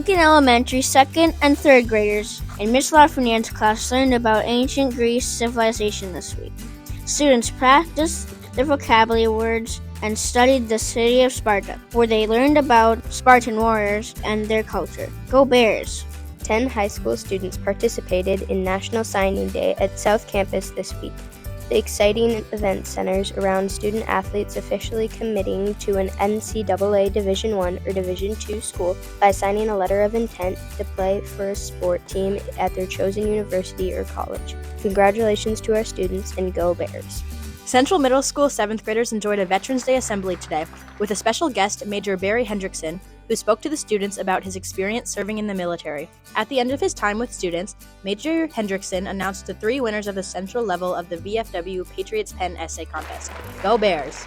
Lincoln Elementary second and third graders in Miss Lafreniere's class learned about ancient Greece civilization this week. Students practiced their vocabulary words and studied the city of Sparta, where they learned about Spartan warriors and their culture. Go Bears! 10 high school students participated in National Signing Day at South Campus this week. The exciting event centers around student athletes officially committing to an NCAA Division I or Division II school by signing a letter of intent to play for a sport team at their chosen university or college. Congratulations to our students, and go Bears! Central Middle School 7th graders enjoyed a Veterans Day assembly today with a special guest, Major Barry Hendrickson, who spoke to the students about his experience serving in the military. At the end of his time with students, Major Hendrickson announced the 3 winners of the central level of the VFW Patriots Pen Essay Contest. Go Bears!